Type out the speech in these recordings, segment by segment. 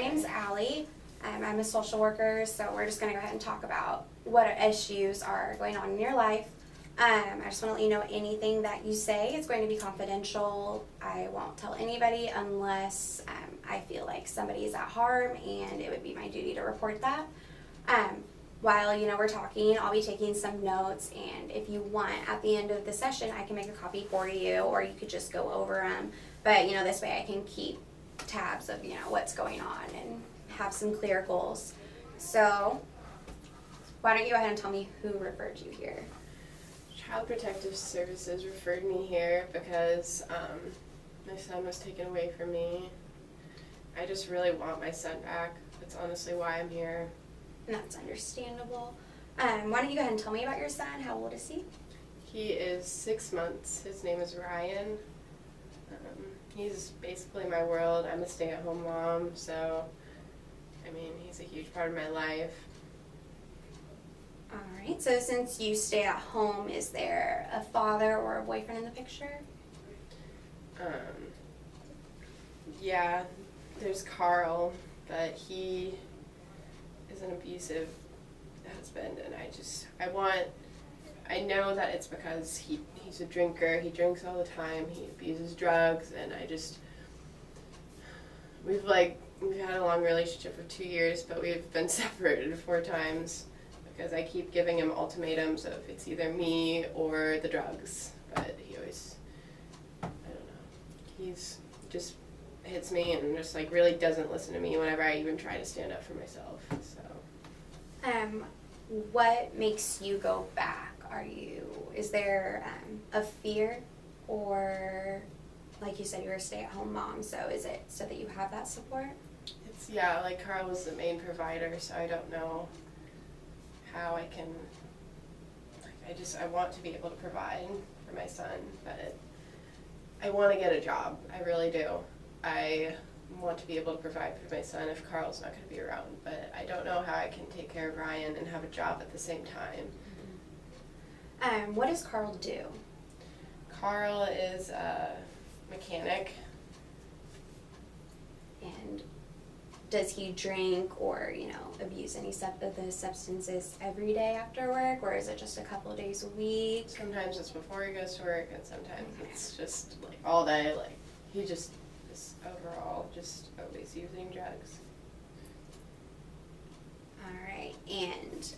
my name's Allie. I'm a social worker, so we're just going to go ahead and talk about what issues are going on in your life. I just want to let you know anything that you say is going to be confidential. I won't tell anybody unless I feel like somebody is at harm, and it would be my duty to report that. While we're talking, I'll be taking some notes, and if you want, at the end of the session, I can make a copy for you, or you could just go over them. But this way I can keep tabs of what's going on and have some clear goals. So why don't you go ahead and tell me who referred you here? Child Protective Services referred me here because my son was taken away from me. I just really want my son back. That's honestly why I'm here. And that's understandable. Why don't you go ahead and tell me about your son? How old is he? He is 6 months. His name is Ryan. He's basically my world. I'm a stay-at-home mom, so he's a huge part of my life. Alright, so since you stay at home, is there a father or a boyfriend in the picture? Yeah, there's Carl, but he is an abusive husband, and I know that it's because he's a drinker, he drinks all the time, he abuses drugs, and we've had a long relationship for 2 years, but we've been separated 4 times because I keep giving him ultimatums of it's either me or the drugs, but he always, I don't know, he's just hits me and just really doesn't listen to me whenever I even try to stand up for myself, so. What makes you go back? Is there a fear, or like you said, you're a stay-at-home mom, so is it so that you have that support? Carl was the main provider, so I don't know how I can, I want to be able to provide for my son, but I want to get a job, I really do. I want to be able to provide for my son if Carl's not going to be around, but I don't know how I can take care of Ryan and have a job at the same time. What does Carl do? Carl is a mechanic. And does he drink or, abuse any of the substances every day after work, or is it just a couple of days a week? Sometimes it's before he goes to work, and sometimes it's just all day. He just is overall just always using drugs. All right, and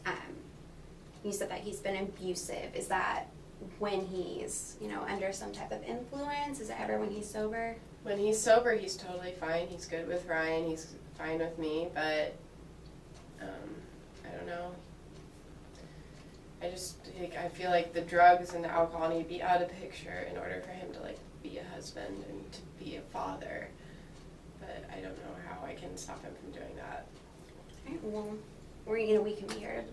you said that he's been abusive. Is that when he's, under some type of influence? Is it ever when he's sober? When he's sober, he's totally fine. He's good with Ryan. He's fine with me, but I don't know. I feel like the drugs and the alcohol need to be out of the picture in order for him to be a husband and to be a father. But I don't know how I can stop him from doing that. All right, well, we can be here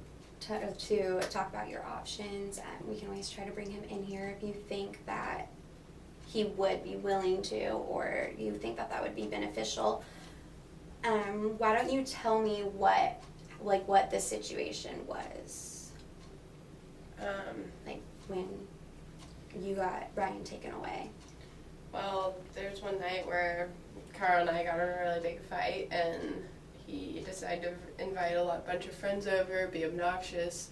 to talk about your options, and we can always try to bring him in here if you think that he would be willing to, or you think that would be beneficial. Why don't you tell me what the situation was? When you got Ryan taken away. Well, there's one night where Carl and I got in a really big fight, and he decided to invite a bunch of friends over, be obnoxious,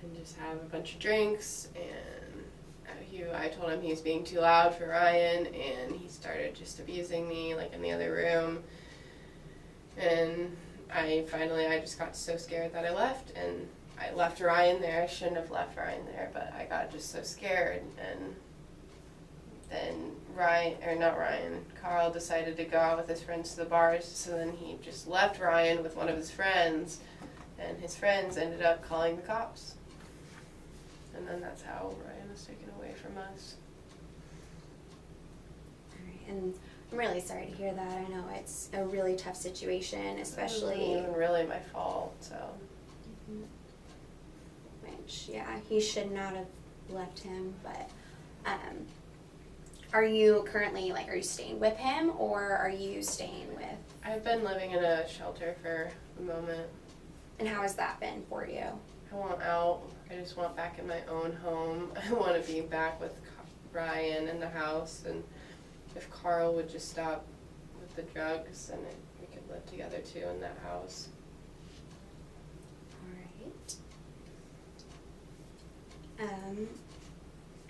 and just have a bunch of drinks, and I told him he was being too loud for Ryan, and he started just abusing me, in the other room, and I just got so scared that I left, and I left Ryan there. I shouldn't have left Ryan there, but I got just so scared, and then Carl decided to go out with his friends to the bars, so then he just left Ryan with one of his friends, and his friends ended up calling the cops. And then that's how Ryan was taken away from us. All right, and I'm really sorry to hear that. I know it's a really tough situation, especially. It wasn't even really my fault, so. Mm-hmm. Which, he should not have left him, but, are you currently, are you staying with him, or are you staying with? I've been living in a shelter for a moment. And how has that been for you? I want out. I just want back in my own home. I want to be back with Ryan in the house, and if Carl would just stop with the drugs, then we could live together too in that house. All right.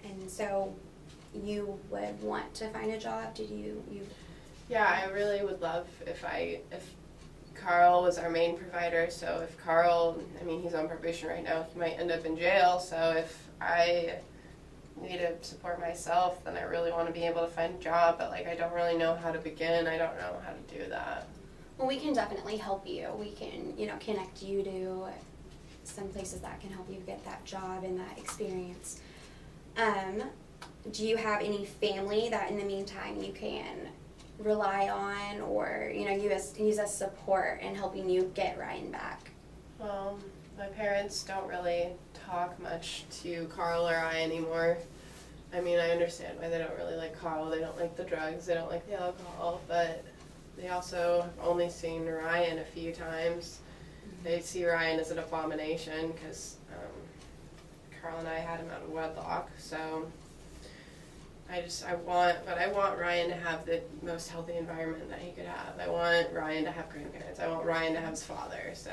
And so you would want to find a job? Did you? Yeah, I really would love if Carl was our main provider. So if Carl, I mean, he's on probation right now, he might end up in jail. So if I need to support myself, then I really want to be able to find a job. But like, I don't really know how to begin. I don't know how to do that. Well, we can definitely help you. We can, connect you to some places that can help you get that job and that experience. Do you have any family that in the meantime you can rely on or, use as support in helping you get Ryan back? Well, my parents don't really talk much to Carl or I anymore. I mean, I understand why they don't really like Carl. They don't like the drugs, they don't like the alcohol, but they also have only seen Ryan a few times. They see Ryan as an abomination because Carl and I had him out of wedlock, so I want Ryan to have the most healthy environment that he could have. I want Ryan to have grandparents. I want Ryan to have his father, so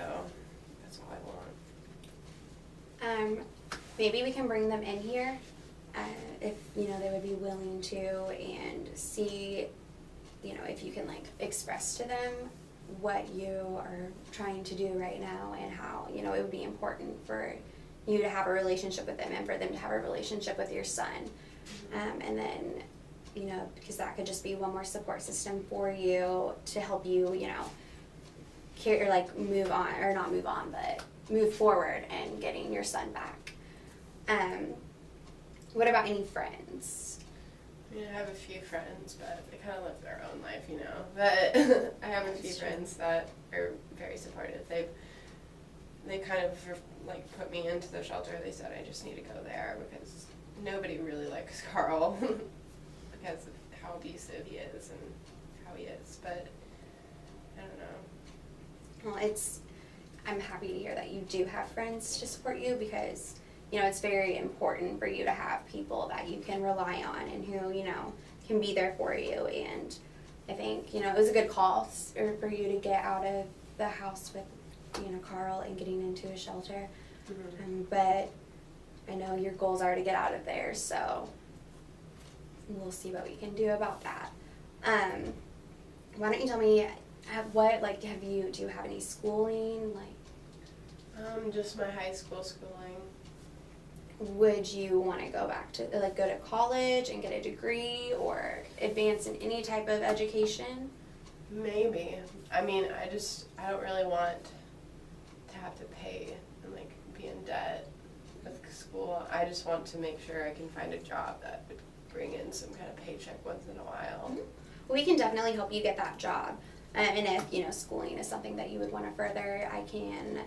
that's all I want. Maybe we can bring them in here, if, they would be willing to, and see, if you can, express to them what you are trying to do right now and how, it would be important for you to have a relationship with them and for them to have a relationship with your son. And then, because that could just be one more support system for you to help you, move on, or not move on, but move forward and getting your son back. What about any friends? I mean, I have a few friends, but they kind of live their own life, But I have a few friends that are very supportive. They kind of put me into the shelter. They said I just need to go there because nobody really likes Carl because of how abusive he is and how he is. But I don't know. Well, I'm happy to hear that you do have friends to support you because, it's very important for you to have people that you can rely on and who, can be there for you. And I think, it was a good call for you to get out of the house with, Carl and getting into a shelter. Mm-hmm. But I know your goals are to get out of there, so we'll see what we can do about that. Why don't you tell me do you have any schooling? Just my high school schooling. Would you want to go back to go to college and get a degree or advance in any type of education? Maybe. I mean, I don't really want to have to pay and be in debt with school. I just want to make sure I can find a job that would bring in some kind of paycheck once in a while. Mm-hmm. We can definitely help you get that job. And if, schooling is something that you would want to further, I can,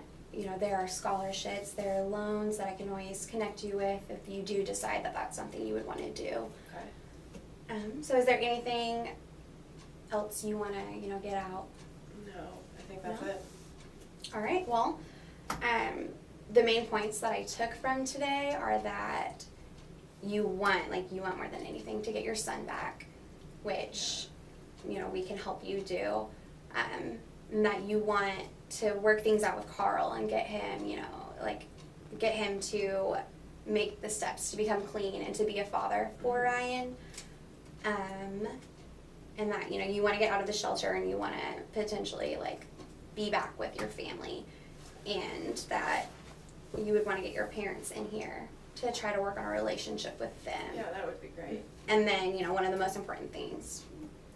there are scholarships, there are loans that I can always connect you with if you do decide that that's something you would want to do. Okay. So is there anything else you want to, get out? No, I think that's No? it. All right, well, the main points that I took from today are that you want more than anything to get your son back, which, we can help you do, and that you want to work things out with Carl and get him, get him to make the steps to become clean and to be a father for Ryan, and that, you want to get out of the shelter and you want to potentially, be back with your family, and that you would want to get your parents in here to try to work on a relationship with them. Yeah, that would be great. And then, one of the most important things,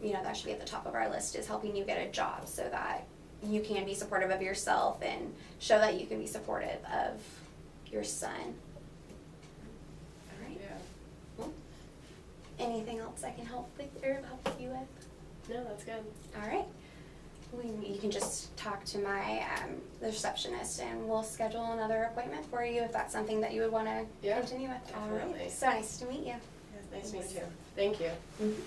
that should be at the top of our list is helping you get a job so that you can be supportive of yourself and show that you can be supportive of your son. All right. Yeah. Well, anything else I can help with or help you with? No, that's good. All right. You can just talk to my the receptionist, and we'll schedule another appointment for you if that's something that you would want to continue with. Definitely. All right. So nice to meet you. Yeah, nice to meet you. Thank you. Mm-hmm.